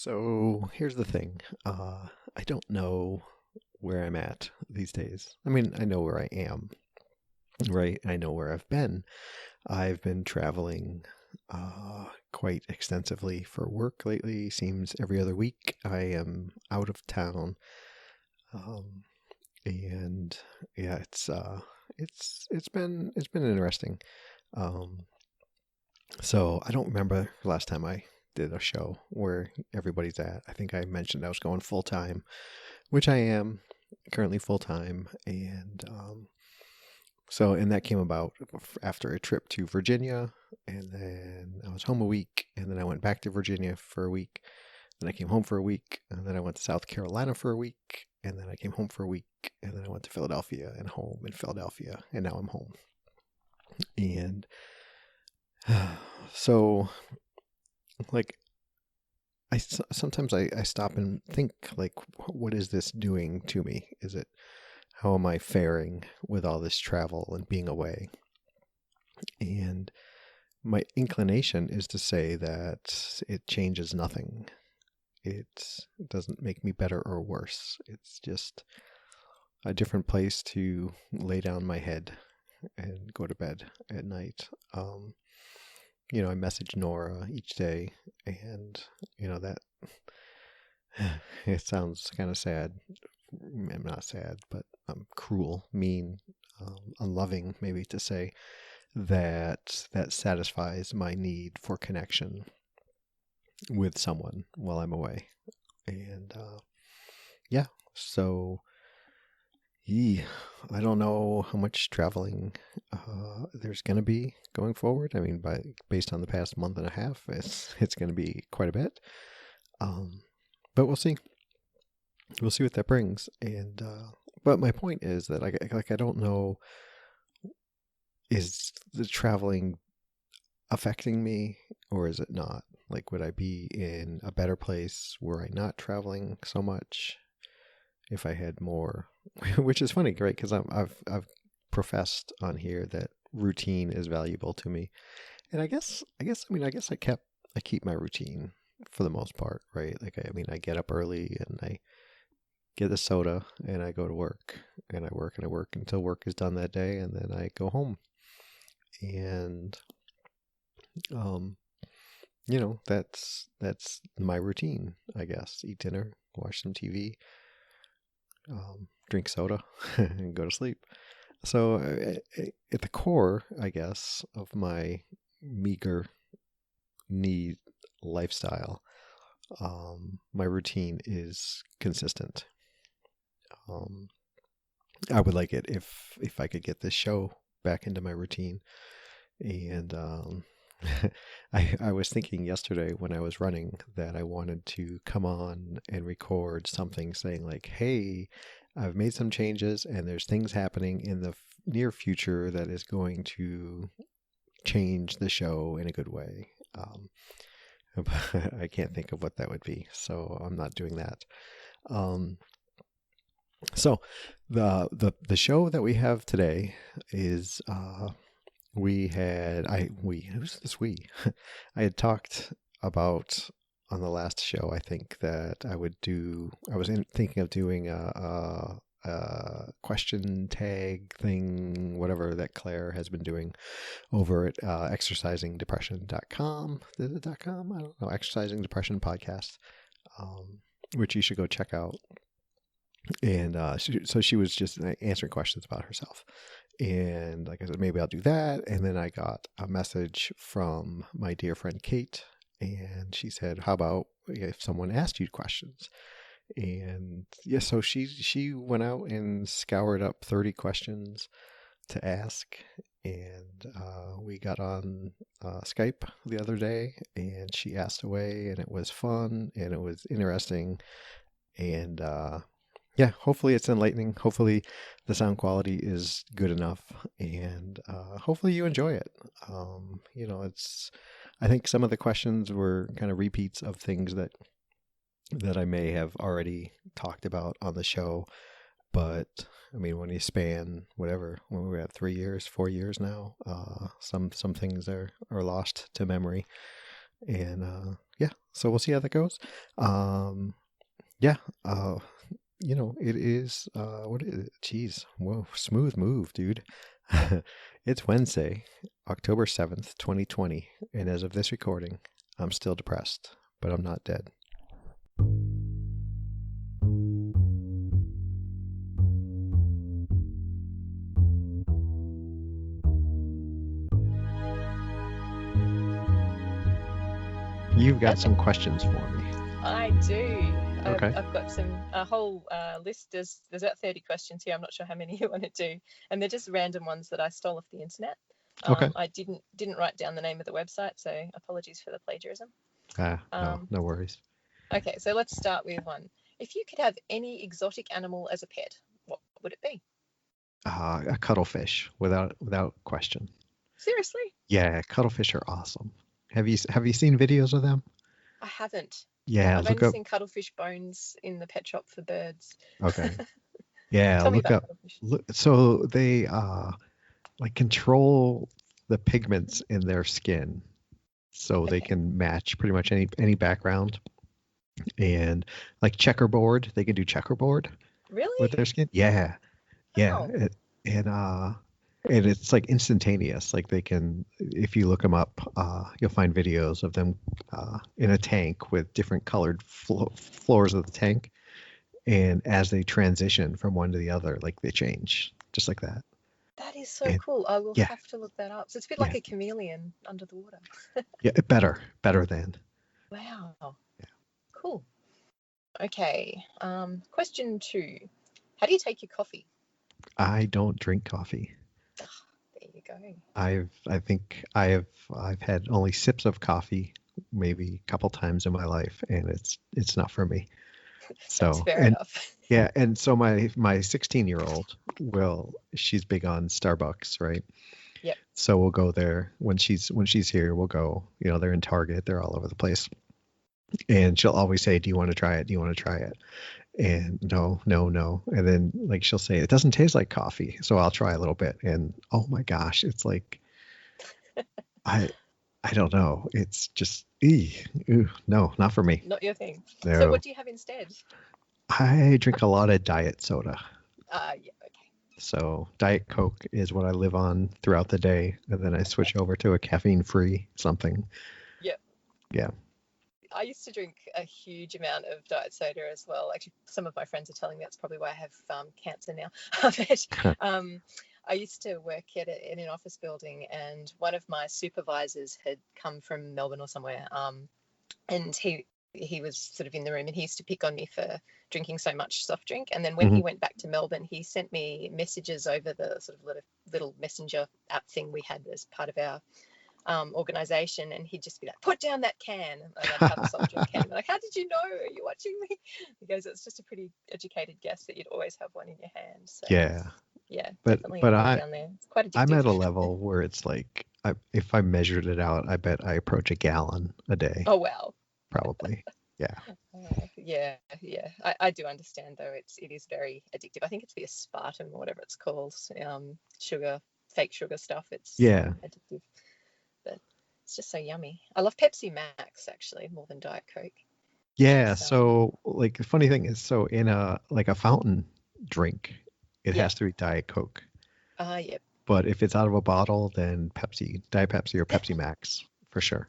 So here's the thing. I don't know where I'm at these days. I mean, I know where I am, right? I know where I've been. I've been traveling quite extensively for work lately. Seems every other week I am out of town. Um, and yeah, it's been interesting. Um, so I don't remember the last time I did a show where everybody's at. I think I mentioned I was going full time, which I am currently full time, and and that came about after a trip to Virginia, and then I was home a week, and then I went back to Virginia for a week, then I came home for a week, and then I went to South Carolina for a week, and then I came home for a week, and then I went to Philadelphia and home in Philadelphia, and now I'm home. And so, like, sometimes I stop and think, like, what is this doing to me? How am I faring with all this travel and being away? And my inclination is to say that it changes nothing. It doesn't make me better or worse. It's just a different place to lay down my head and go to bed at night. I message Nora each day, and that it sounds kind of sad. I'm not sad, but cruel, mean, unloving, maybe to say that satisfies my need for connection with someone while I'm away. And yeah, so I don't know how much traveling there's going to be going forward. I mean, based on the past month and a half, it's going to be quite a bit. But we'll see. We'll see what that brings. And but my point is that I don't know, is the traveling affecting me or is it not? Like, would I be in a better place were I not traveling so much if I had more? Which is funny, right? Because I've professed on here that routine is valuable to me, and I guess I keep my routine for the most part, right? Like, I get up early and I get a soda and I go to work and I work and I work until work is done that day, and then I go home. And that's my routine, I guess. Eat dinner, watch some TV, drink soda, and go to sleep. So at the core, I guess, of my meager need lifestyle, my routine is consistent. I would like it if I could get this show back into my routine. And I was thinking yesterday when I was running that I wanted to come on and record something saying, like, hey, I've made some changes and there's things happening in the near future that is going to change the show in a good way. But I can't think of what that would be, so I'm not doing that. So the show that we have today is who's this we? I had talked about on the last show, I think, that I was thinking of doing a question tag thing, whatever that Claire has been doing over at exercisingdepression.com. Is it .com? I don't know. Exercising Depression Podcast, which you should go check out. And she was just answering questions about herself. And like I said, maybe I'll do that. And then I got a message from my dear friend Kate, and she said, how about if someone asked you questions? And yeah, so she went out and scoured up 30 questions to ask. And we got on Skype the other day, and she asked away, and it was fun, and it was interesting. And yeah, hopefully it's enlightening. Hopefully the sound quality is good enough, and hopefully you enjoy it. I think some of the questions were kind of repeats of things that I may have already talked about on the show. But I mean, when you span whatever, when we're at 3 years, 4 years now, some things are lost to memory. And yeah, so we'll see how that goes. Um, yeah, it is what is it? Jeez, whoa, smooth move, dude. It's Wednesday, October 7th, 2020, and as of this recording, I'm still depressed, but I'm not dead. You've got some questions for me. I do. Okay. I've got a whole list. There's about 30 questions here. I'm not sure how many you want to do, and they're just random ones that I stole off the internet. Okay. I didn't write down the name of the website, so apologies for the plagiarism. No worries. Okay, so let's start with one. If you could have any exotic animal as a pet, what would it be? A cuttlefish, without question. Seriously? Yeah, cuttlefish are awesome. Have you seen videos of them? I haven't. Yeah, I've look only up. seen cuttlefish bones in the pet shop for birds. Okay. Yeah, Tell me look about up. cuttlefish. So they like control the pigments in their skin, so they Okay. can match pretty much any background. And like checkerboard, they can do checkerboard with Really? their skin. Yeah, yeah. Oh, And it's like instantaneous. Like they can, if you look them up, you'll find videos of them in a tank with different colored floors of the tank. And as they transition from one to the other, like they change just like that. that is so And cool. I will yeah, have to look that up. So it's a bit yeah, like a chameleon under the water. yeah, better than. Wow. Cool. Okay. Question 2. How do you take your coffee? I don't drink coffee. There you go. I think I've had only sips of coffee maybe a couple times in my life, and it's not for me. That's So fair and enough. yeah, and so my 16-year-old she's big on Starbucks, right? Yep. So we'll go there when she's here. We'll go. They're in Target. They're all over the place, and she'll always say, "Do you want to try it? Do you want to try it?" And no, no, no. And then like she'll say, "It doesn't taste like coffee," so I'll try a little bit, and oh my gosh, it's like I I don't know. It's just no, not for me. Not your thing. So what No, do you have instead? I drink a lot of diet soda. Yeah, okay. So Diet Coke is what I live on throughout the day, and then I switch over to a caffeine-free something. Yep. Yeah. I used to drink a huge amount of diet soda as well. Actually, some of my friends are telling me that's probably why I have cancer now. But I used to work in an office building, and one of my supervisors had come from Melbourne or somewhere, and he was sort of in the room, and he used to pick on me for drinking so much soft drink. And then when hmm he went back to Melbourne, he sent me messages over the sort of little messenger app thing we had as part of our organization, and he'd just be like, "Put down that can," and I'd have a soft drink can. I'm like, "How did you know? Are you watching me?" He goes, "It's just a pretty educated guess that you'd always have one in your hand." So Yeah. yeah, But definitely but noted I down there. It's quite I'm addictive. at a level where it's like if I measured it out, I bet I approach a gallon a day, Oh wow. probably. Yeah. Yeah. I do understand though. It is very addictive. I think it's the aspartame or whatever it's called. Sugar, fake sugar stuff. It's Yeah. addictive, but it's just so yummy. I love Pepsi Max actually more than Diet Coke. Yeah. Just So like the funny thing is, so in a fountain drink, it yeah. has to be Diet Coke. Yep. But if it's out of a bottle, then Pepsi, Diet Pepsi or Pepsi Max for sure.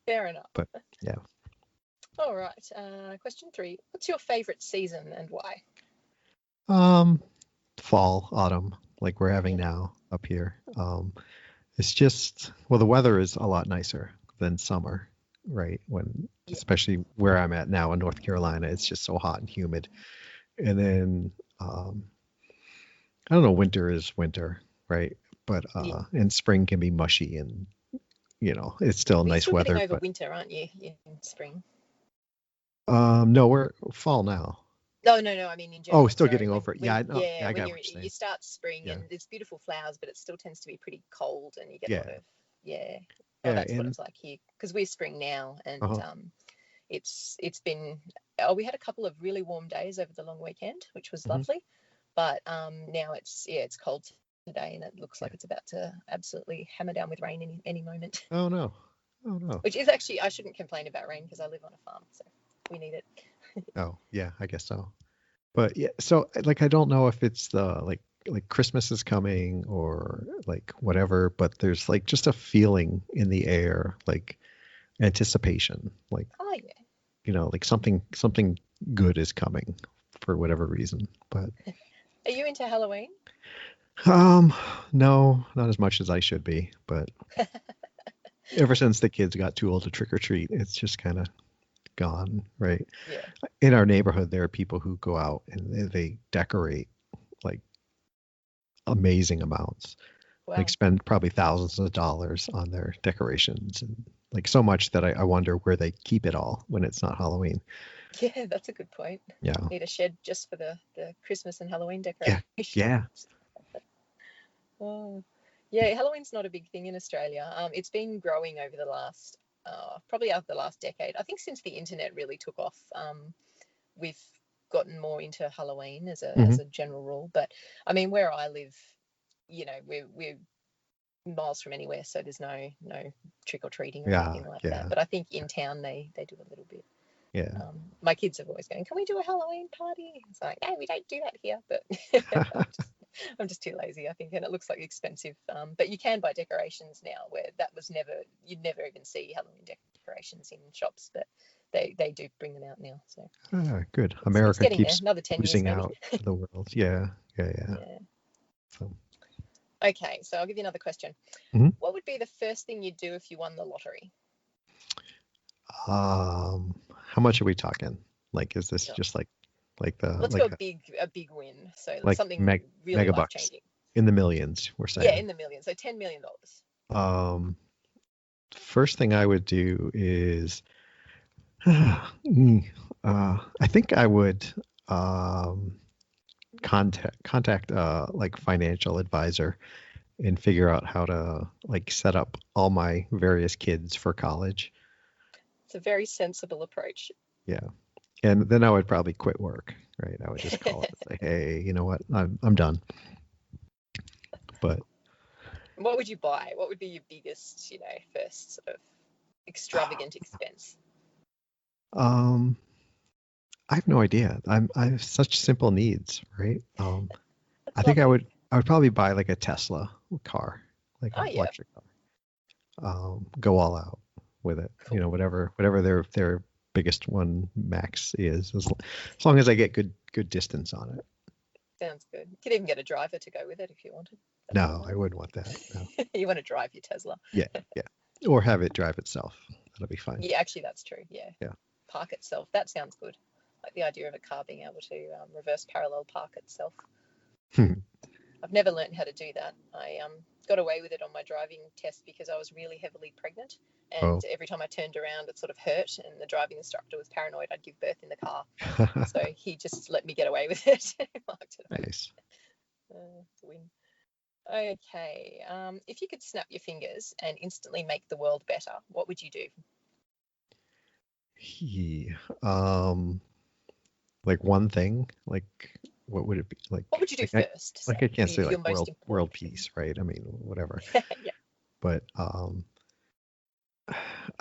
Fair enough. But yeah. All right. Question 3. What's your favorite season and why? Um, Fall, autumn, like we're having Yeah. now up here. It's just, well, the weather is a lot nicer than summer, right? Yeah. Especially where I'm at now in North Carolina, it's just so hot and humid. And then, I don't know, winter is winter, right? But Yeah. and spring can be mushy and it's still Well, you're nice still getting weather. over But winter, aren't you, in spring? no, we're fall now. No. I mean, in Oh, general. still Sorry. getting over it. Yeah, I know. Yeah, I When got what you're you saying. start spring Yeah, and there's beautiful flowers, but it still tends to be pretty cold, and you get a lot yeah, of yeah. Oh, yeah. that's what And it's like here because we're spring now, and uh it's been. Oh, we had a couple of really warm days over the long weekend, which was mhm, lovely, but now it's cold today, and it looks yeah. like it's about to absolutely hammer down with rain any moment. Oh no. Oh no. which is actually, I shouldn't complain about rain because I live on a farm, so we need it. Oh yeah, I guess so. But yeah, so like I don't know if it's the like Christmas is coming or like whatever, but there's like just a feeling in the air, like anticipation, like Oh yeah. like something good is coming for whatever reason. But Are you into Halloween? um no, not as much as I should be, but ever since the kids got too old to trick or treat, it's just kind of gone, right? Yeah. In our neighborhood there are people who go out and they decorate like amazing amounts, like Wow. spend probably thousands of dollars on their decorations and like so much that I wonder where they keep it all when it's not Halloween. Yeah, that's a good point. Yeah. Need a shed just for the Christmas and Halloween Yeah. decorations. Yeah. Oh, yeah, Halloween's not a big thing in Australia. It's been growing over the last, probably over the last decade. I think since the internet really took off, we've gotten more into Halloween Hmm. as a general rule. But I mean, where I live, we're miles from anywhere, so there's no trick or treating or Yeah. anything like that. Yeah. But I think in town they do a little bit. Yeah. My kids are always going, "Can we do a Halloween party?" It's like, "No, we don't do that here." But I'm just too lazy, I think, and it looks like expensive. But you can buy decorations now, where that was never, you'd never even see Halloween decorations in shops, but they do bring them out now. So Good. it's America getting there. keeps Another 10 years losing maybe. out to the world. Yeah. Yeah. Yeah. Yeah. So, Okay, so I'll give you another question. mhm. What would be the first thing you'd do if you won the lottery? How much are we talking? Like, is this Yeah. just like the Let's go a big win. So like something really life megabucks changing. in the millions, we're Yeah, saying. in the millions. So $10 million. Um, First thing I would do is, I think I would um, contact like financial advisor and figure out how to like set up all my various kids for college. It's a very sensible approach. Yeah, and then I would probably quit work. Right, I would just call it and say, hey, you know what, I'm done. But What would you buy? What would be your biggest, first sort of extravagant expense? um, I have no idea. I have such simple needs, right? That's I think lovely. I would probably buy like a Tesla car, like Oh an yeah, electric car. Go all out with it. cool. Whatever their biggest one max is, as long as I get good distance on it. Sounds good. You could even get a driver to go with it if you wanted. That'd be No, I wouldn't want that. No. nice. You want to drive your Tesla. Yeah, yeah. Or have it drive itself. That'll be fine. Yeah, actually, that's true. Yeah. Yeah. Park itself. That sounds good. Like the idea of a car being able to reverse parallel park itself. I've never learned how to do that. I got away with it on my driving test because I was really heavily pregnant. And Oh. every time I turned around, it sort of hurt. And the driving instructor was paranoid I'd give birth in the car. So he just let me get away with it. Marked it Nice. win. Okay. If you could snap your fingers and instantly make the world better, what would you do? Like one thing, like what would it be? What would you do Like first? like I Say can't say your like most world important thing. peace, right? I mean, whatever. Yeah. But I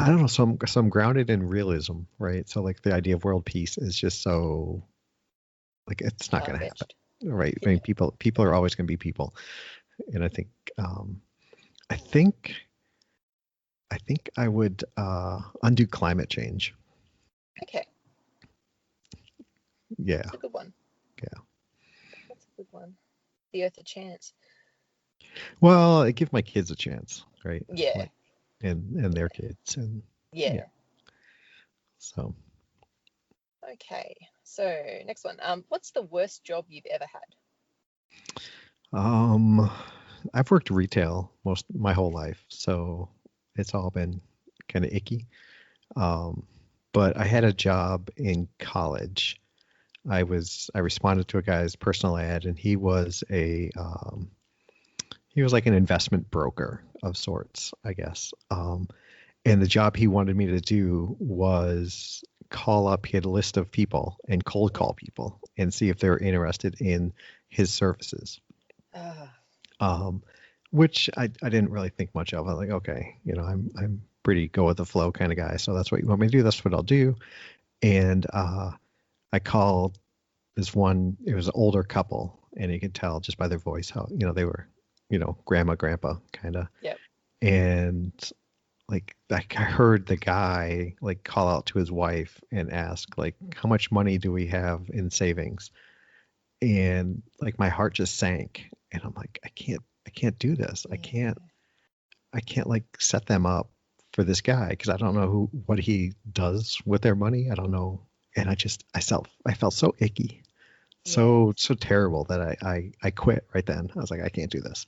don't know. So I'm grounded in realism, right? So like the idea of world peace is just so like it's not going to happen, Far-fetched. right? I Yeah. mean, people are always going to be people, and I think I think I would undo climate change. Okay. Yeah, That's a good one. yeah. That's a good one. The Earth a chance. Well, I give my kids a chance, right? Yeah. Like, and their kids, and Yeah. yeah. So, Okay. So next one. What's the worst job you've ever had? I've worked retail most my whole life, so it's all been kind of icky. Um, but I had a job in college. I responded to a guy's personal ad, and he was like an investment broker of sorts, I guess. And the job he wanted me to do was call up. He had a list of people and cold call people and see if they were interested in his services. Ah. Um, which I didn't really think much of. I'm like, okay, I'm pretty go with the flow kind of guy. So that's what you want me to do. That's what I'll do. And I called this one. It was an older couple, and you could tell just by their voice how they were, grandma, grandpa kind of. Yep. And like I heard the guy like call out to his wife and ask like, how much money do we have in savings? And like my heart just sank, and I'm like, I can't do this. I can't like set them up for this guy because I don't know what he does with their money. I don't know. And I felt so icky, so terrible that I quit right then. I was like, I can't do this.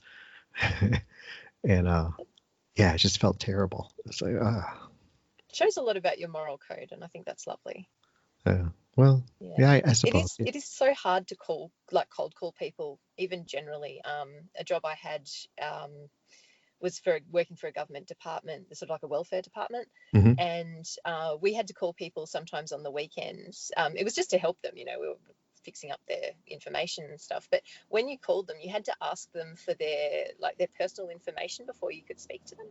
And yeah, it just felt terrible. It's like Shows a lot about your moral code, and I think that's lovely. well, yeah, I suppose. It is so hard to cold call people, even generally. A job I had was for working for a government department, sort of like a welfare department, Hmm. and we had to call people sometimes on the weekends. It was just to help them, we were fixing up their information and stuff. But when you called them, you had to ask them for their personal information before you could speak to them.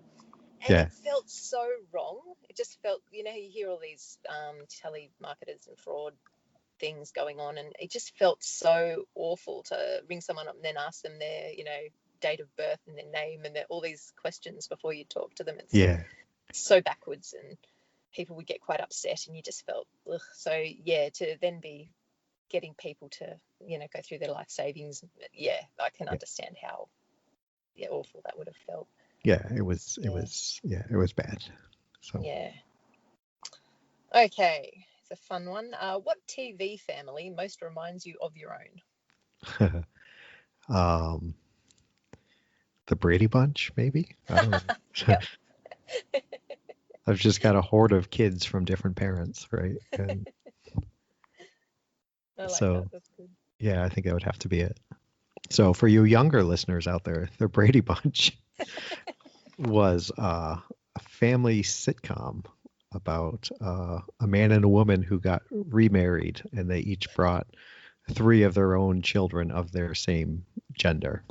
And Yeah. it felt so wrong. It just felt, you hear all these telemarketers and fraud things going on, and it just felt so awful to ring someone up and then ask them their, date of birth and their name and all these questions before you talk to them. It's so backwards, and people would get quite upset, and you just felt, ugh. So yeah, to then be getting people to, go through their life savings, I can understand how awful that would have felt. Yeah, it was bad. So Yeah. Okay, it's a fun one. What TV family most reminds you of your own? The Brady Bunch, maybe? I don't know. Yep. I've just got a horde of kids from different parents, right? And I like so that. That's good. yeah, I think that would have to be it. So for you younger listeners out there, the Brady Bunch was a family sitcom about a man and a woman who got remarried, and they each brought 3 of their own children of their same gender.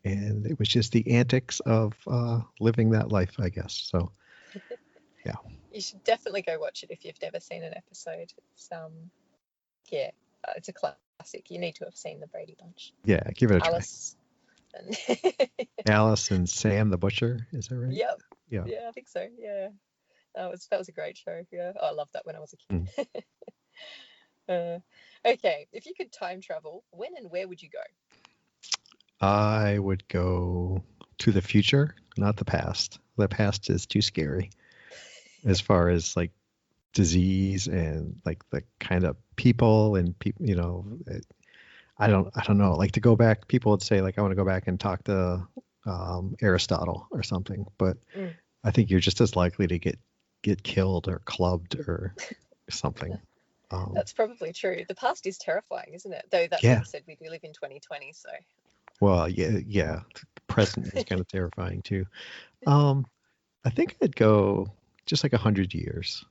And it was just the antics of living that life, I guess. So, yeah. You should definitely go watch it if you've never seen an episode. It's a classic. You need to have seen the Brady Bunch. Yeah, give it a Alice try. Alice and Sam the Butcher, is that right? Yep. Yeah. Yeah, I think so. Yeah. That was a great show. Yeah. Oh, I loved that when I was a kid. Okay, if you could time travel, when and where would you go? I would go to the future, not the past. The past is too scary as far as like disease and like the kind of people and people, I don't know. Like to go back, people would say like I want to go back and talk to Aristotle or something, but I think you're just as likely to get killed or clubbed or something. That's probably true. The past is terrifying, isn't it? Though that being said, we do live in 2020, so. Well, yeah. The present is kind of terrifying too. I think I'd go just like 100 years.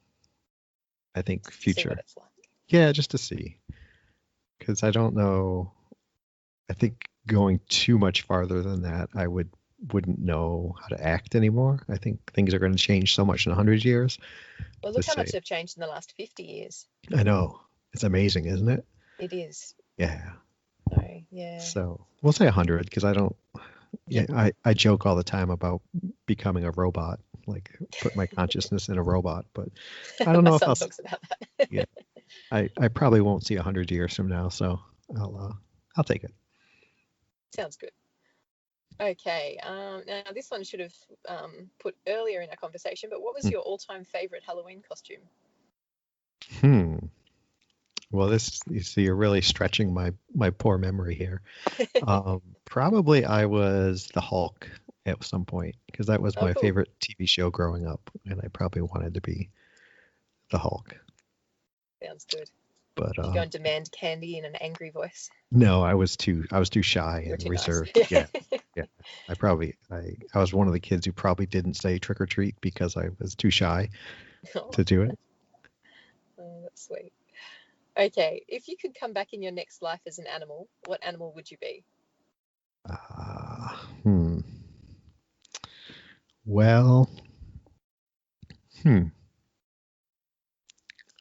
I think future. See what it's like. Yeah, just to see. Because I don't know. I think going too much farther than that, I wouldn't know how to act anymore. I think things are going to change so much in 100 years. Well, look how much they've changed in the last 50 years. I know. It's amazing, isn't it? It is. Yeah. No, yeah. So we'll say 100 because I don't. Yeah, I joke all the time about becoming a robot, like put my consciousness in a robot, but I don't know if I'll. Talks about that. Yeah, I probably won't see 100 years from now, so I'll take it. Sounds good. Okay. Now this one should have put earlier in our conversation, but what was your all-time favorite Halloween costume? Well, you see, you're really stretching my poor memory here. Probably I was the Hulk at some point because that was my favorite TV show growing up, and I probably wanted to be the Hulk. Sounds good. But you go and demand candy in an angry voice? No, I was too shy and reserved. Nice. Yeah. I was one of the kids who probably didn't say trick or treat because I was too shy to do it. Oh, that's sweet. Okay, if you could come back in your next life as an animal, what animal would you be? Well, Hmm.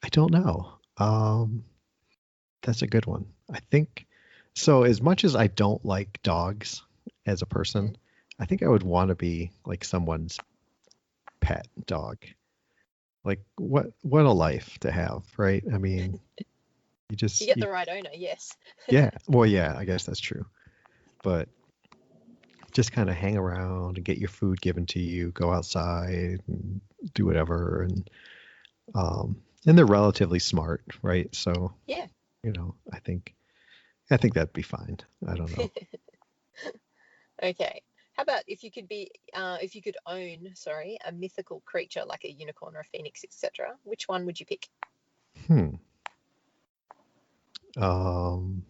I don't know. That's a good one. I think so. As much as I don't like dogs as a person, Mm. I think I would want to be like someone's pet dog. Like what a life to have, right? I mean, you If you just get you, the right owner, yes. yeah. Well, yeah, I guess that's true. But just kind of hang around and get your food given to you, go outside and do whatever, and they're relatively smart, right? So, Yeah. I think that'd be fine. I don't know. Okay. How about if you could own, sorry, a mythical creature like a unicorn or a phoenix, etc. Which one would you pick? Hmm. Um,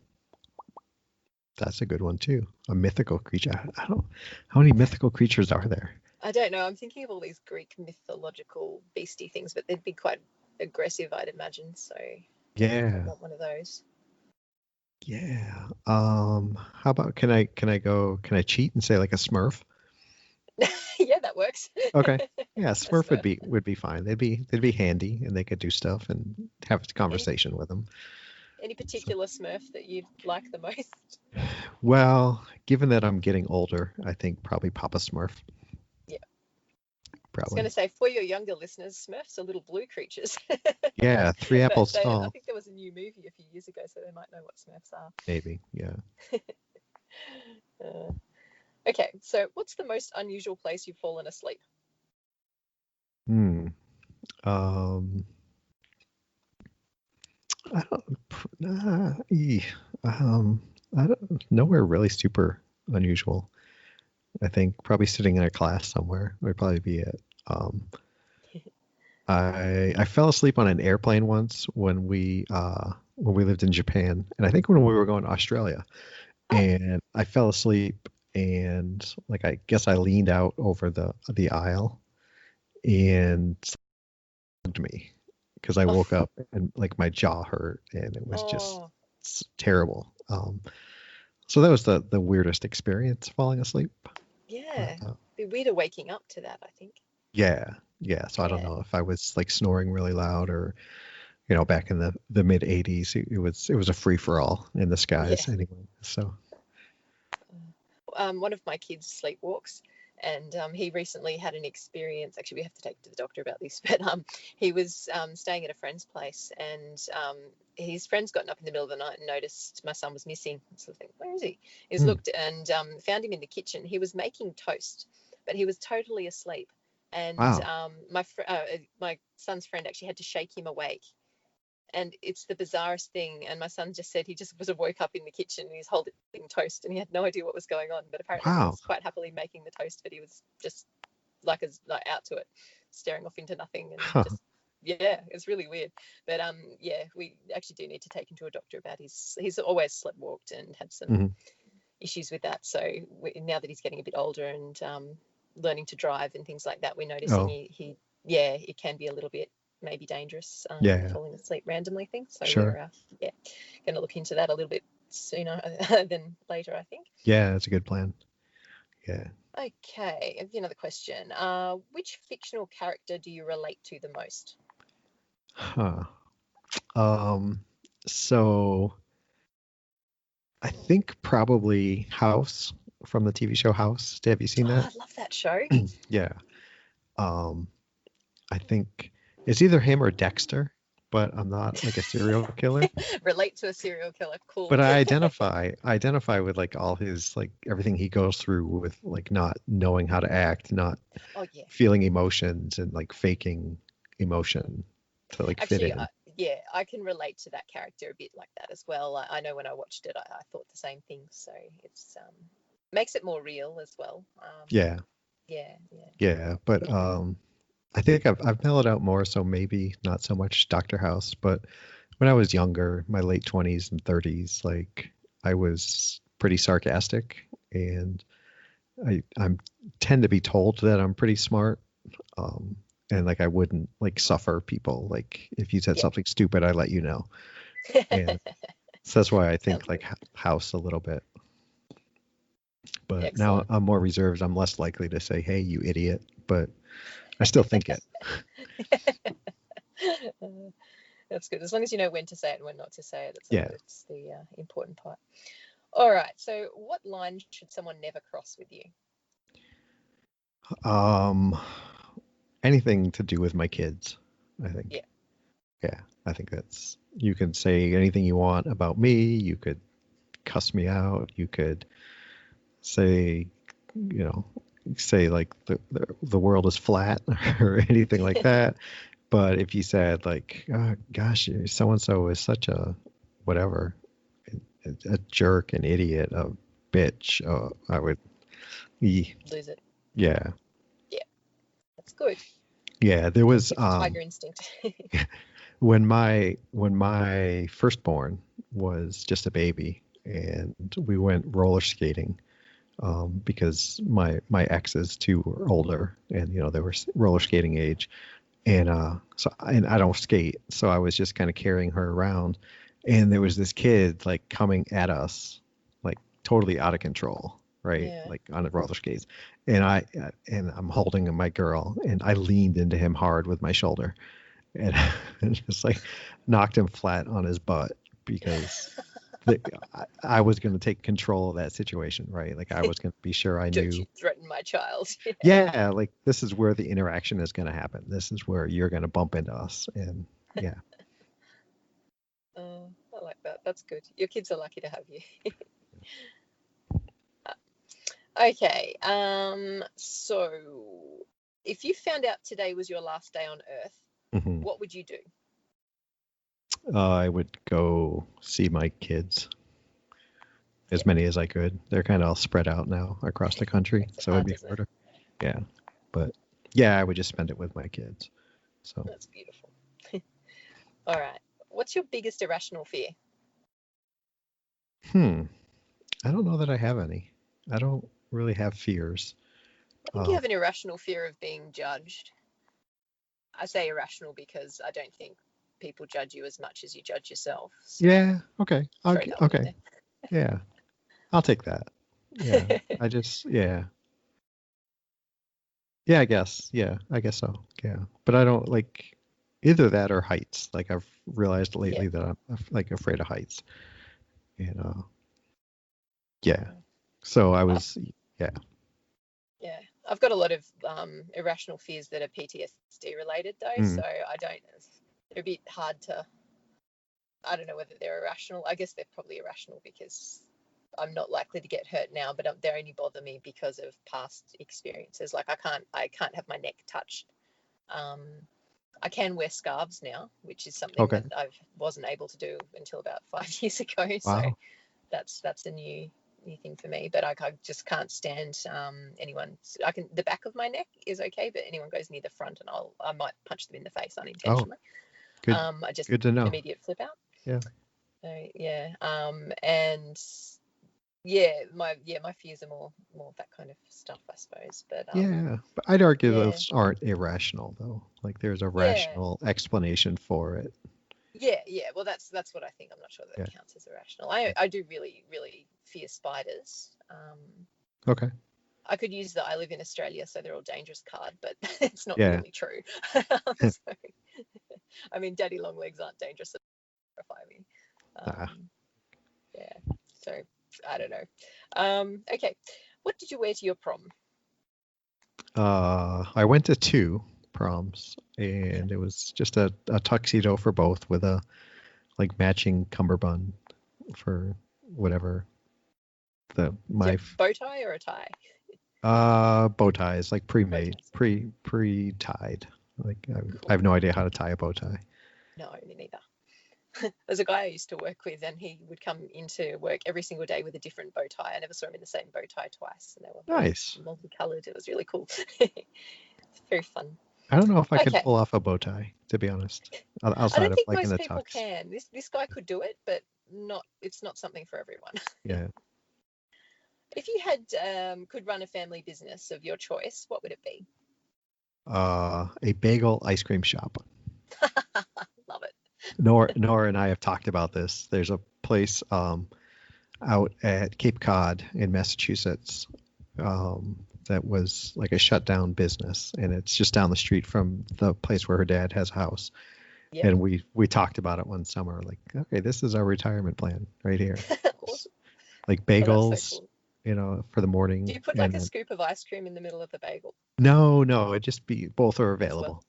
that's a good one too. A mythical creature. I don't. How many mythical creatures are there? I don't know. I'm thinking of all these Greek mythological beastie things, but they'd be quite aggressive, I'd imagine. So I'd Yeah. want one of those. Yeah. How about can I cheat and say like a Smurf? Yeah, that works. Okay. Yeah, A Smurf would Smurf. be fine. They'd be handy and they could do stuff and have a Any conversation with them. any So, particular Smurf that you'd like the most? well, given that I'm getting older, I think probably Papa Smurf. Yeah. I was going to Probably. say for your younger listeners, Smurfs are little blue creatures. Yeah, three But apples I tall, think there was a new movie a few years ago, so they might know what Smurfs are. maybe. Yeah. Uh, okay, so what's the most unusual place you've fallen asleep? Hmm. Um, I don't. Um, I don't. Nowhere really super unusual. I think probably sitting in a class somewhere would probably be it. Um, I fell asleep on an airplane once when we lived in Japan, and I think when we were going to Australia, Oh, and I fell asleep, and like I guess I leaned out over the aisle and slugged me because I oh, woke up and like my jaw hurt and it was just oh, terrible. So that was the weirdest experience falling asleep. But yeah. Be weirder waking up to that, I think. yeah, yeah. So I don't Yeah. know if I was like snoring really loud or back in the mid '80s, it was a free for all in the Yeah. skies anyway. So One of my kids sleepwalks, and he recently had an experience. Actually, we have to take to the doctor about this, but he was staying at a friend's place, and his friend's gotten up in the middle of the night and noticed my son was missing. So I think, where is he? He's hmm, looked and found him in the kitchen. He was making toast, but he was totally asleep. And wow, my son's friend actually had to shake him awake, and it's the bizarrest thing. And my son just said he just was woke up in the kitchen and he's holding toast and he had no idea what was going on. But apparently he wow, was quite happily making the toast, but he was just like out to it, staring off into nothing and huh, just yeah, it's really weird. But yeah, we actually do need to take him to a doctor about he's always sleepwalked and had some hmm, issues with that. So now that he's getting a bit older and learning to drive and things like that, we're noticing oh he yeah, it can be a little bit maybe dangerous, the yeah, falling asleep randomly thing. So sure, we're yeah, going to look into that a little bit sooner than later, I think. yeah, that's a good plan. Yeah, Okay, have you another question? Which fictional character do you relate to the most? huh. Um, so I think probably House from the TV show House. Have you seen Oh, that? I love that show. Yeah. Um, I think it's either him or Dexter, but I'm not like a serial killer. Relate to a serial killer. But Cool. I identify with like all his like everything he goes through with like not knowing how to act, not Oh yeah. feeling emotions and like faking emotion to like fit Actually, in. yeah, I can relate to that character a bit like that as well. I know when I watched it, I thought the same thing. So it's makes it more real as well. Yeah, Yeah, yeah. yeah. But I think I've mellowed out more, so maybe not so much Dr. House, but when I was younger, my late 20s and 30s, like I was pretty sarcastic and I'm tend to be told that I'm pretty smart. Um, and like I wouldn't like suffer people. Like if you said Yeah. something stupid, I let you know. And so that's why I Sounds think like good. House a little bit. But now Excellent. I'm more reserved. I'm less likely to say, "Hey, you idiot." But I still think it. That's good. As long as you know when to say it and when not to say it, Yeah. it's the important part. All right. So, what line should someone never cross with you? Anything to do with my kids, I think. Yeah. Yeah, I think that's, you can say anything you want about me. You could cuss me out. You could say, you know, say like the world is flat or anything like that. But if you said like, oh, gosh, so and so is such a whatever, a jerk, an idiot, a bitch, I would be, Lose it. yeah, Yeah. That's good. yeah. There was Tiger instinct. when my firstborn was just a baby, and we went roller skating, because my exes too were older, and they were roller skating age, and and I don't skate, so I was just kind of carrying her around, and there was this kid like coming at us, like totally out of control, right? Yeah. Like on the roller skates, and I'm holding my girl, and I leaned into him hard with my shoulder, and, and just like knocked him flat on his butt, because I was going to take control of that situation, right? Like I was going to be sure I Don't knew. you threaten my child. Yeah, like this is where the interaction is going to happen. This is where you're going to bump into us, and yeah. I like that. That's good. Your kids are lucky to have you. Okay. So, if you found out today was your last day on Earth, hmm what would you do? I would go see my kids, as Yeah. many as I could. They're kind of all spread out now across the country, Makes it so hard, it'd be doesn't it? harder. Yeah, but yeah, I would just spend it with my kids. So, That's beautiful. All right. What's your biggest irrational fear? I don't know that I have any. I don't really have fears. I think you have an irrational fear of being judged. I say irrational because I don't think people judge you as much as you judge yourself. So Yeah. Okay. throw that one in Okay. Yeah. I'll take that. Yeah. there. I just, yeah. Yeah, I guess. Yeah, I guess so. Yeah. But I don't like either that or heights. Like I've realized Yeah. lately that I'm like afraid of heights. And yeah. So I was, yeah. Yeah. I've got a lot of irrational fears that are PTSD related though. Mm. So they're a bit hard to, I don't know whether they're irrational. I guess they're probably irrational because I'm not likely to get hurt now, but they only bother me because of past experiences. Like I can't have my neck touched. I can wear scarves now, which is something Okay. that I wasn't able to do until about 5 years ago. So Wow. that's a new thing for me. But I just can't stand anyone. The back of my neck is okay, but anyone goes near the front, and I might punch them in the face unintentionally. Good. I just Good to know. immediate flip out. Yeah. So yeah, and my fears are more that kind of stuff, I suppose. But Yeah. But I'd argue yeah, those aren't irrational though. Like there's a yeah, rational explanation for it. yeah. Well, that's what I think. I'm not sure that Yeah. counts as irrational. I do really fear spiders. Okay. I could use the I live in Australia, so they're all dangerous card, but it's not Yeah. really true. So, I mean, daddy long legs aren't dangerous, they terrify me. Yeah, so I don't know. Okay, what did you wear to your prom? I went to 2 proms, and it was just a tuxedo for both, with a like matching cummerbund for whatever my bow tie or a tie? bow ties, like pre-made, pre-tied. Like I have no idea how to tie a bow tie. No, me neither. There's a guy I used to work with, and he would come into work every single day with a different bow tie. I never saw him in the same bow tie twice, and they were Nice. multicolored. It was really cool. It's very fun. I don't know if I could pull off a bow tie, to be honest. Outside I don't think of like most in a people tux. can. This guy could do it, but it's not something for everyone. Yeah. If you had could run a family business of your choice, what would it be? A bagel ice cream shop. Love it. Nora and I have talked about this. There's a place out at Cape Cod in Massachusetts that was like a shut down business, and it's just down the street from the place where her dad has a house. Yep. And we talked about it one summer, like, okay, this is our retirement plan right here. Awesome. Like Oh, that's so bagels, cool. for the Do morning, you put like and a then scoop of ice cream in the middle of the bagel no, it just be both are as well? available.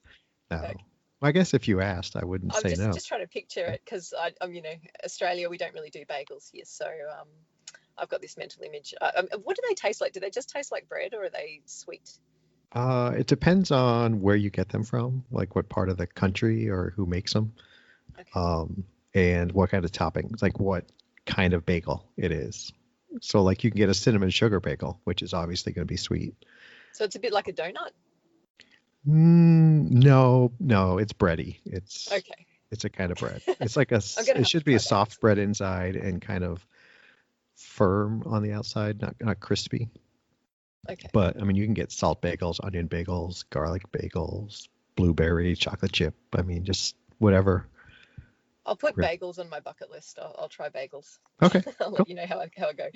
No, Okay. well, I guess if you asked, I wouldn't I'm say no. just trying to picture it because I'm Australia, we don't really do bagels here, so I've got this mental image. What do they taste like? Do they just taste like bread, or are they sweet? It depends on where you get them from, like what part of the country or who makes them, Okay. um, and what kind of toppings, like what kind of bagel it is. So, like, you can get a cinnamon sugar bagel, which is obviously going to be sweet. So it's a bit like a donut. No, it's bready. Okay. It's a kind of bread. It's like a. I'm gonna It have to should be try a that next soft time. bread inside and kind of firm on the outside, not crispy. Okay. But I mean, you can get salt bagels, onion bagels, garlic bagels, blueberry, chocolate chip. I mean, just whatever. I'll put Really. bagels on my bucket list. I'll try bagels. Okay, I'll cool. let you know how I go.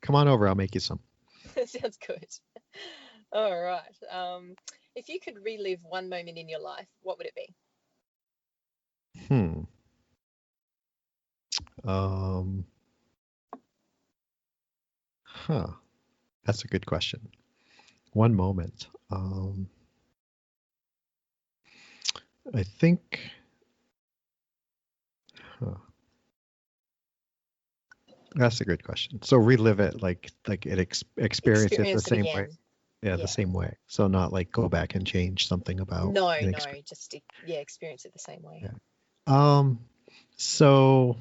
Come on over. I'll make you some. Sounds good. All right. If you could relive one moment in your life, what would it be? Hmm. Um. Huh. That's a good question. One moment. I think. Huh, that's a good question. So relive it, like experience it the Experience it same way. again. Yeah, the Yeah. same way. So not like go back and change something about No, an no, experience. just yeah, experience it the same way. Yeah. Um. So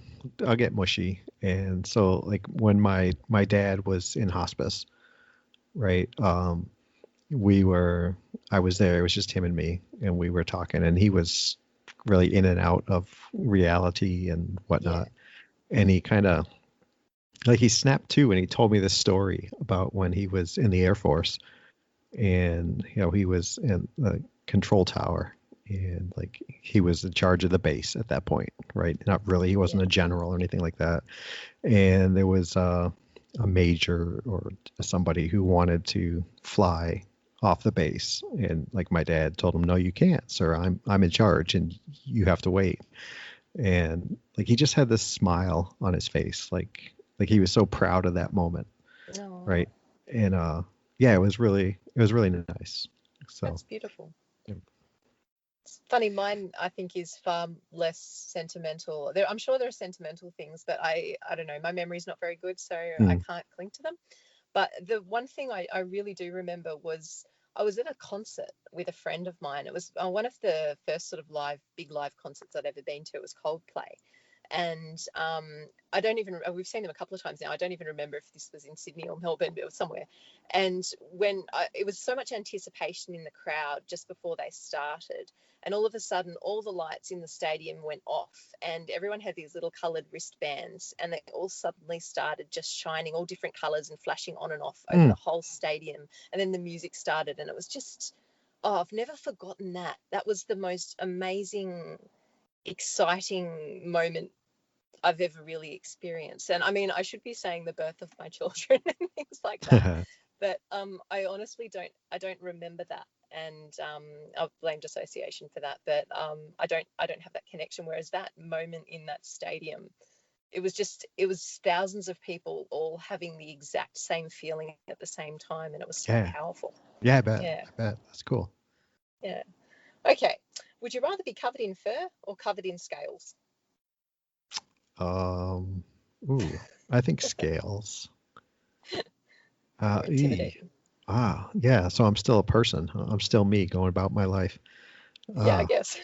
I'll get mushy, and so like when my dad was in hospice, right? We were I was there. It was just him and me, and we were talking, and he was really in and out of reality and Yeah. whatnot. And he kind of like he snapped to, and he told me this story about when he was in the Air Force, and he was in the control tower, and like he was in charge of the base at that point, right? Not really, he Yeah. wasn't a general or anything like that. And there was a major or somebody who wanted to fly off the base, and like my dad told him, no, you can't, sir. I'm in charge, and you have to wait. And like he just had this smile on his face, like he was so proud of that moment, No, right? And yeah, it was really nice. So that's beautiful. yeah. It's funny, mine I think is far less sentimental. I'm sure there are sentimental things, but I don't know. My memory's not very good, so I Mm, can't cling to them. But the one thing I really do remember was I was at a concert with a friend of mine. It was one of the first sort of big live concerts I'd ever been to. It was Coldplay. And I don't even, we've seen them a couple of times now. I don't even remember if this was in Sydney or Melbourne, but it was somewhere. And it was so much anticipation in the crowd just before they started. And all of a sudden, all the lights in the stadium went off, and everyone had these little coloured wristbands, and they all suddenly started just shining all different colours and flashing on and off over mm, the whole stadium. And then the music started, and it was just, oh, I've never forgotten that. That was the most amazing, exciting moment I've ever really experienced. And I mean, I should be saying the birth of my children and things like that, but I honestly don't remember that, and I've blamed association for that, but I don't have that connection. Whereas that moment in that stadium, it was thousands of people all having the exact same feeling at the same time, and it was so yeah, powerful. yeah, I bet, Yeah, I bet that's cool. yeah. Okay. Would you rather be covered in fur or covered in scales? Um, ooh, I think scales. They're E. intimidating. Yeah. So I'm still a person. Huh? I'm still me going about my life. Yeah, I Uh, guess.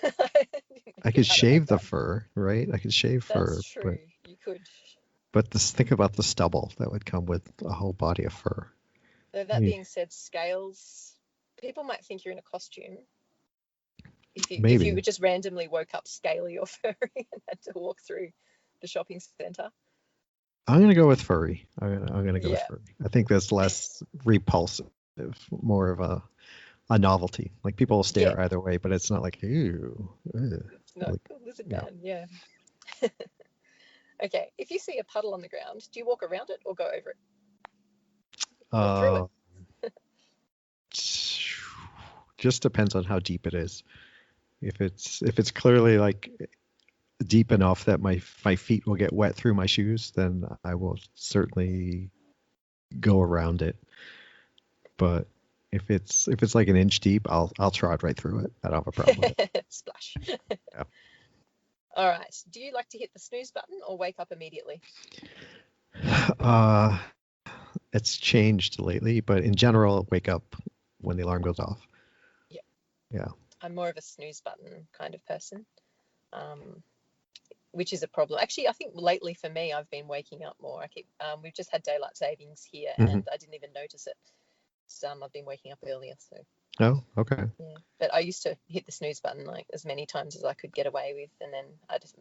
I Think could about it like shave the that. fur, right? I could shave That's fur, but true. You could. this think about the stubble that would come with a whole body of fur. Though that Eh, being said, scales, people might think you're in a costume if you maybe just randomly woke up scaly or furry and had to walk through the shopping center. I'm gonna go with furry. I'm gonna go with Yeah, furry. I think that's less repulsive, more of a novelty. Like people will yeah. stare either way, but it's not like ew. Ugh. No, Like lizard you know, man. Yeah. Okay. If you see a puddle on the ground, do you walk around it or go over it or through uh, it? just depends on how deep it is. If it's clearly like deep enough that my feet will get wet through my shoes, then I will certainly go around it. But if it's like an inch deep, I'll trot right through it. I don't have a problem with it. Splash. Yeah. All right. Do you like to hit the snooze button or wake up immediately? Uh, it's changed lately, but in general, wake up when the alarm goes off. Yeah. Yeah. I'm more of a snooze button kind of person, which is a problem. Actually, I think lately for me, I've been waking up more. We've just had daylight savings here, Mhm. and I didn't even notice it. So, I've been waking up earlier, so Oh, okay. yeah. But I used to hit the snooze button like as many times as I could get away with, and then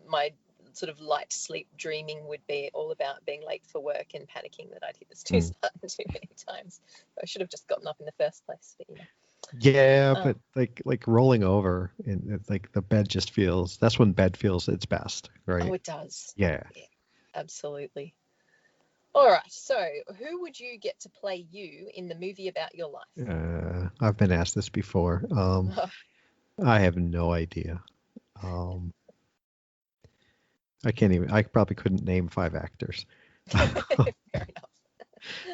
my sort of light sleep dreaming would be all about being late for work and panicking that I'd hit the snooze button too many times. I should have just gotten up in the first place, but Yeah, but like rolling over and it's like the bed just feels, that's when bed feels its best, right? Oh, it does. Yeah. Yeah, absolutely. All right. So, who would you get to play you in the movie about your life? I've been asked this before. I have no idea. I probably couldn't name 5 actors. Fair enough.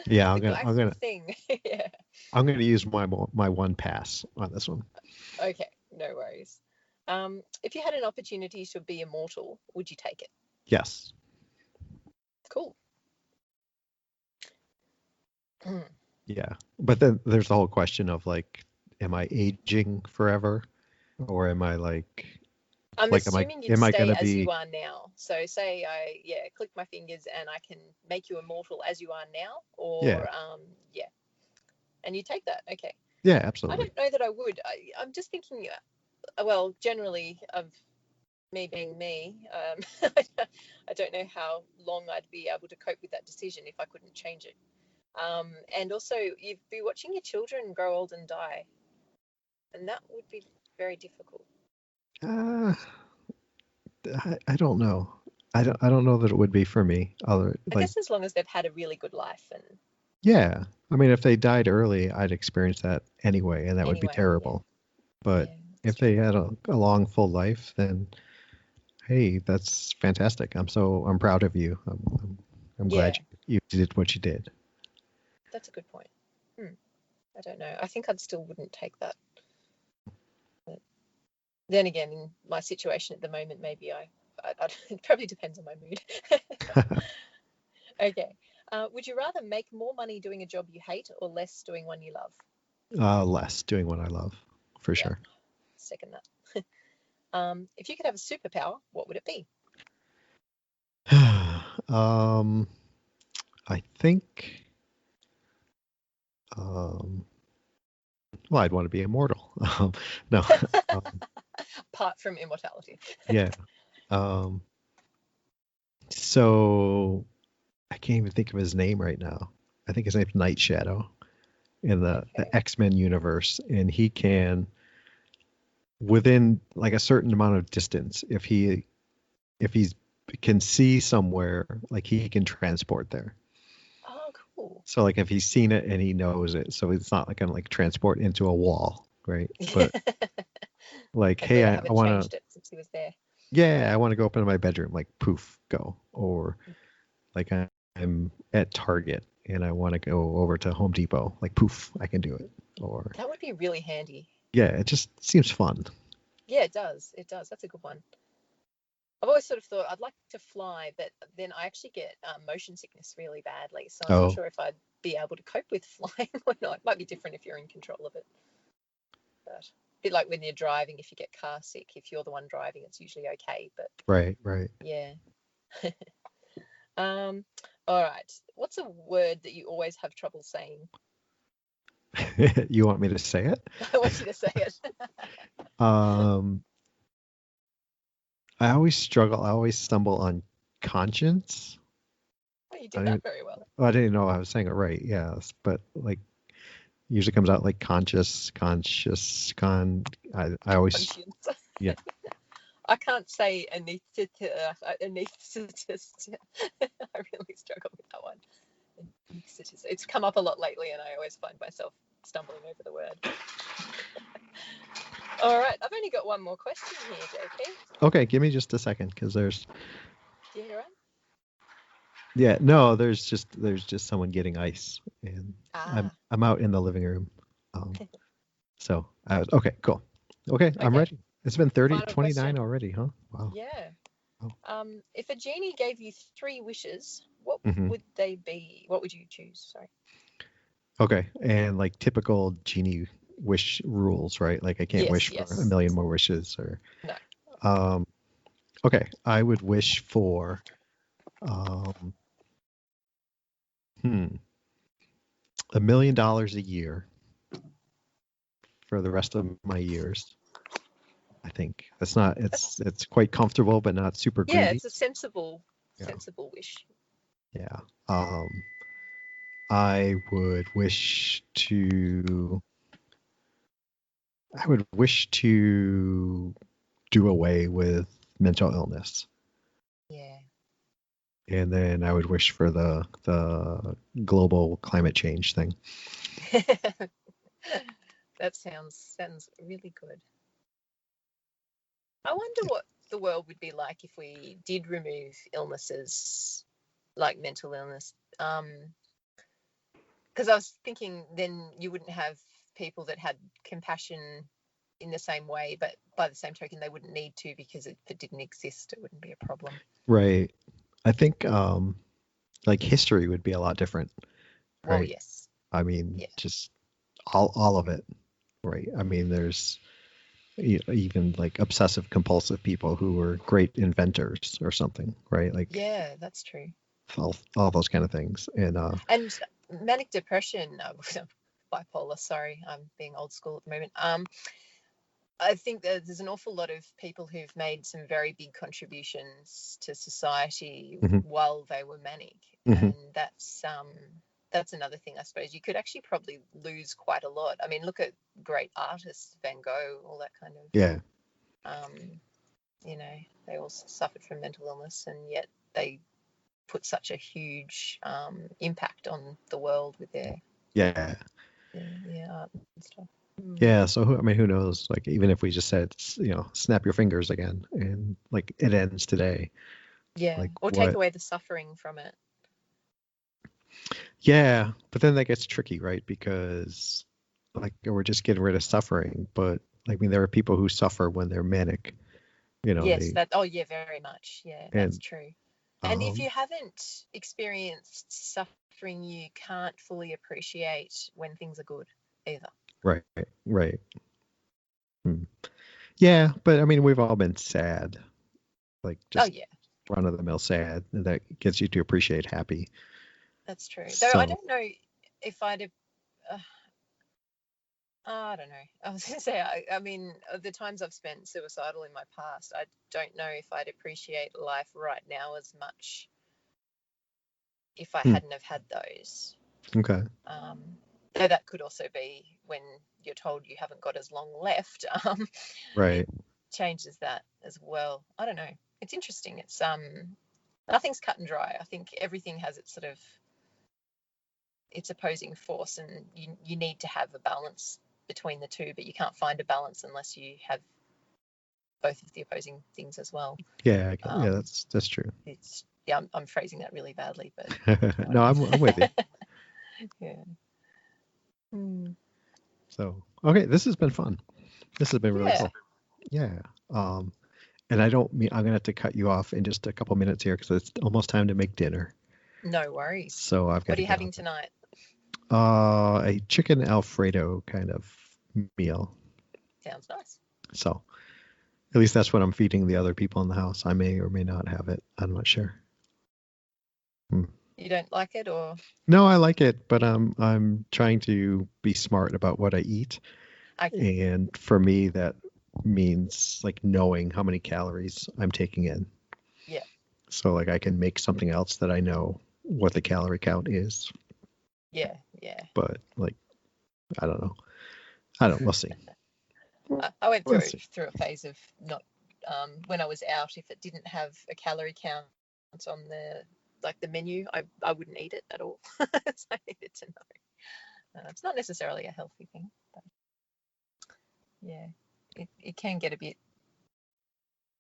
Yeah, I'm gonna thing. Yeah. I'm gonna use my one pass on this one. Okay, no worries. If you had an opportunity to be immortal, would you take it? Yes. Cool. Yeah, but then there's the whole question of like, am I aging forever, or am I like, I'm like, assuming you'd am I stay gonna as be? you are now. So say I click my fingers and I can make you immortal as you are now, Yeah, or and you take that. Okay. yeah, I absolutely. don't know that I would. I'm just thinking. Well, generally of me being me, I don't know how long I'd be able to cope with that decision if I couldn't change it. And also, you'd be watching your children grow old and die, and that would be very difficult. Uh, I don't know. I don't know that it would be for me. I Like, guess as long as they've had a really good life, and yeah, I mean, if they died early, I'd experience that anyway, and that would be anyway, terrible. But yeah, if that's true. they had a long, full life, then hey, that's fantastic. I'm proud of you. I'm Yeah, glad you did what you did. that's a good point. I don't know. I think I'd still wouldn't take that. But then again, in my situation at the moment, maybe it probably depends on my mood. Okay. Would you rather make more money doing a job you hate or less doing one you love? Less doing what I love, for Yeah, sure. second that. If you could have a superpower, what would it be? um, I think, um, well, I'd want to be immortal. No, um, Apart from immortality. yeah. Um, so I can't even think of his name right now. I think his name's Night Shadow in the Okay. X-Men universe, and he can, within like a certain amount of distance, if he's can see somewhere, like he can transport there. Oh, cool. So like if he's seen it and he knows it, so it's not like gonna like transport into a wall, right? But like, Hopefully hey, they I haven't want to, changed it since he was there. yeah, I want to go up into my bedroom, like poof, go. Or like I'm at Target and I want to go over to Home Depot, like poof, I can do it. Or That would be really handy. yeah, it just seems fun. Yeah, it does. It does. That's a good one. I've always sort of thought I'd like to fly, but then I actually get motion sickness really badly. So I'm not Oh, sure if I'd be able to cope with flying or not. It might be different if you're in control of it. But a bit like when you're driving, if you get car sick, if you're the one driving, it's usually okay. But right, right. yeah. Um, all right. What's a word that you always have trouble saying? You want me to say it? I want you to say it. Um, I always struggle. I always stumble on conscience. Oh, you I did don't that even, very well. I didn't know I was saying it right. Yes, but like usually comes out like conscious, conscious, I always, Conscience. yeah. I can't say anaesthetist. I really struggle with that one. Anaesthetist. It's come up a lot lately, and I always find myself stumbling over the word. All right, I've only got one more question here, JP. Okay, give me just a second, because there's Do you hear it? there's just someone getting ice, and Ah, I'm out in the living room. So okay, cool. Okay, I'm okay. ready. It's been 29 Final question. already, huh? Wow. Yeah. Oh. If a genie gave you 3 wishes, what Mhm. would they be? What would you choose? Sorry. Okay, and like typical genie wish rules, right? Like I can't wish Yes, for a yes. million more wishes, or No. okay, I would wish for um $1 million a year for the rest of my years. I think that's not it's quite comfortable, but not super Yeah, greedy. it's a sensible Yeah. wish. Yeah. I would wish to do away with mental illness. Yeah. And then I would wish for the global climate change thing. That sounds really good. I wonder what the world would be like if we did remove illnesses like mental illness. Because I was thinking then you wouldn't have people that had compassion in the same way, but by the same token, they wouldn't need to, because if it didn't exist, it wouldn't be a problem. Right. I think like history would be a lot different, Well, right? yes. I mean, Yeah. just all of it, right? I mean, there's even like obsessive compulsive people who were great inventors or something, right? Like Yeah, that's true. all those kind of things. And And manic depression, bipolar, sorry, I'm being old school at the moment. I think that there's an awful lot of people who've made some very big contributions to society Mhm. while they were manic, Mhm. and that's another thing. I suppose you could actually probably lose quite a lot. I mean, look at great artists, Van Gogh, all that kind of. Yeah. You know, they all suffered from mental illness, and yet they put such a huge impact on the world with their Yeah. art and stuff. Yeah. So who knows? Like even if we just said, snap your fingers again, and like it ends today. Yeah, Like or take what? away the suffering from it. Yeah. But then that gets tricky, right? Because like we're just getting rid of suffering, but I mean there are people who suffer when they're manic. Yes, They oh yeah, very much. Yeah, that's and true. And if um you haven't experienced suffering, you can't fully appreciate when things are good either. right, right. Hmm. Yeah, but I mean we've all been sad, like Oh just yeah, run of the mill sad, and that gets you to appreciate happy. that's true. Though I So don't know if uh, I don't know. I was going to say, I mean, the times I've spent suicidal in my past, I don't know if I'd appreciate life right now as much if I hadn't have had those. okay. Though that could also be when you're told you haven't got as long left. It Right. changes that as well. I don't know. It's interesting. It's nothing's cut and dry. I think everything has its sort of its opposing force, and you need to have a balance between the two, but you can't find a balance unless you have both of the opposing things as well. Yeah, yeah, that's true. It's I'm phrasing that really badly, but No, I'm with you. yeah. Mm. So, okay, this has been fun. This has been really Yeah, cool. Yeah. Um, and I don't mean I'm gonna have to cut you off in just a couple minutes here because it's almost time to make dinner. no worries. So I've got What are to you get having on. tonight? A chicken Alfredo kind of meal. Sounds nice. So at least that's what I'm feeding the other people in the house. I may or may not have it. I'm not sure. Hmm. You don't like it, or No, I like it, but I'm trying to be smart about what I eat. okay? And for me, that means like knowing how many calories I'm taking in. Yeah, So like I can make something else that I know what the calorie count is. yeah, yeah. But like I don't know. We'll see. I went We'll through see. a phase of not when I was out. If it didn't have a calorie count on the menu, I wouldn't eat it at all. So I needed to know. It's not necessarily a healthy thing, but yeah, it can get a bit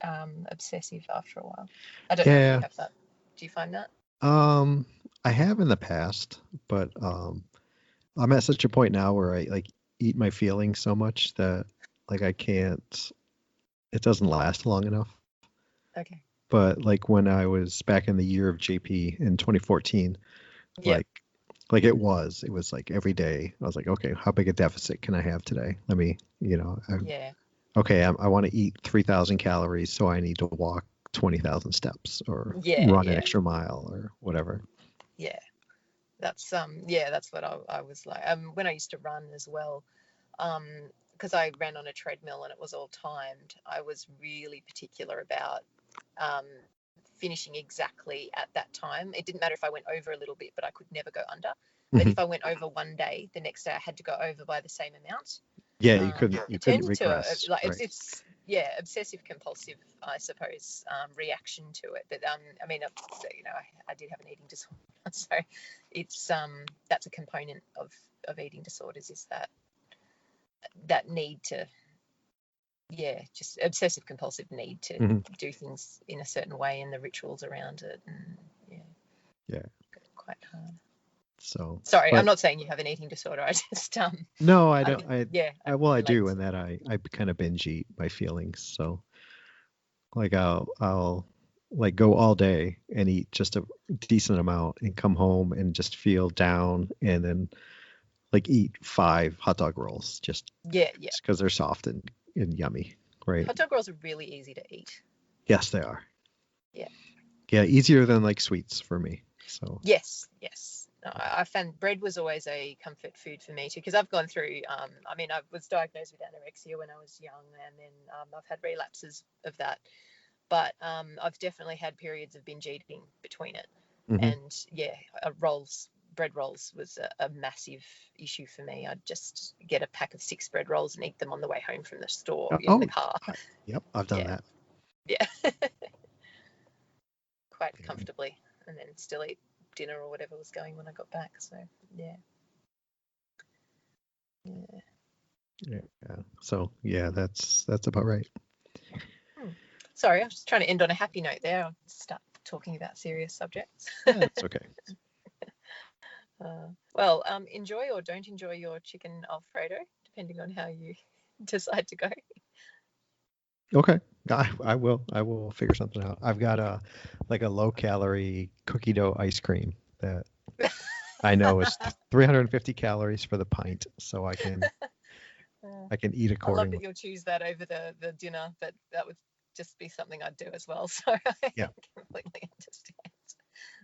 obsessive after a while. I don't know if Yeah. you have that. Do you find that? I have in the past, but I'm at such a point now where I like eat my feelings so much that like I can't. It doesn't last long enough. Okay. But like when I was back in the year of JP in 2014, Yeah. like it was like every day I was like, okay, how big a deficit can I have today? Let me, Yeah. okay, I want to eat 3,000 calories, so I need to walk 20,000 steps or Yeah, run an yeah. extra mile or whatever. Yeah. That's what I was like. When I used to run as well, because I ran on a treadmill and it was all timed, I was really particular about finishing exactly at that time. It didn't matter if I went over a little bit, but I could never go under. But if I went over one day, the next day I had to go over by the same amount. Yeah, you couldn't regress. right. It's obsessive compulsive, I suppose, reaction to it. But I mean, I did have an eating disorder, so it's that's a component of eating disorders, is that need to, just obsessive compulsive need to do things in a certain way and the rituals around it, and quite hard. So sorry, I'm not saying you have an eating disorder. I just no, I don't. I do, in that I kind of binge eat my feelings. So like I'll like go all day and eat just a decent amount and come home and just feel down, and then like eat 5 hot dog rolls just because they're soft and yummy, right? Hot dog rolls are really easy to eat. Yes, they are. Yeah, easier than like sweets for me. So yes. I found bread was always a comfort food for me too, because I've gone through, I was diagnosed with anorexia when I was young, and then I've had relapses of that. But I've definitely had periods of binge eating between it. And bread rolls was a massive issue for me. I'd just get a pack of 6 bread rolls and eat them on the way home from the store in the car. Yep, I've done that. Yeah. Quite comfortably, and then still eat dinner or whatever was going when I got back. So yeah. So that's about right. Sorry, I was just trying to end on a happy note there. I'll start talking about serious subjects. That's okay. Well, enjoy or don't enjoy your chicken Alfredo, depending on how you decide to go. Okay, I will figure something out. I've got a low calorie cookie dough ice cream that I know is 350 calories for the pint, so I can eat accordingly. I love that you'll choose that over the dinner, but that would just be something I'd do as well. So I completely understand.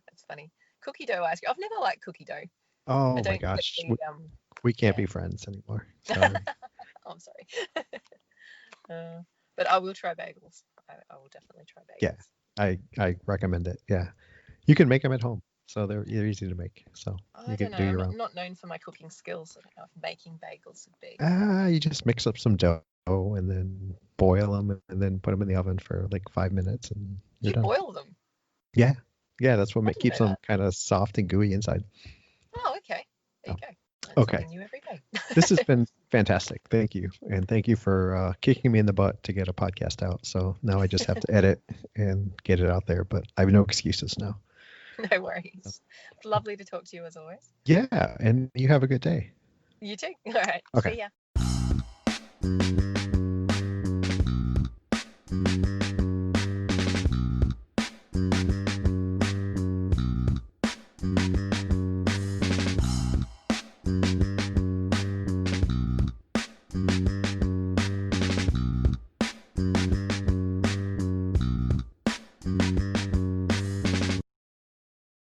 That's funny. Cookie dough ice cream. I've never liked cookie dough. Oh my gosh, we can't be friends anymore. Sorry. I'm sorry. But I will try bagels. I will definitely try bagels. Yeah, I recommend it. Yeah, you can make them at home, so they're easy to make. So you can do your own. I'm not known for my cooking skills. I don't know if making bagels would be. You just mix up some dough and then boil them and then put them in the oven for like 5 minutes and you're done. Boil them? Yeah, that's what keeps them kind of soft and gooey inside. Oh, okay. There you go. Okay. New every day. This has been fantastic. Thank you. And thank you for kicking me in the butt to get a podcast out. So now I just have to edit and get it out there, but I have no excuses now. No worries. It's lovely to talk to you as always. Yeah. And you have a good day. You too. All right. Okay. See ya. Mm-hmm.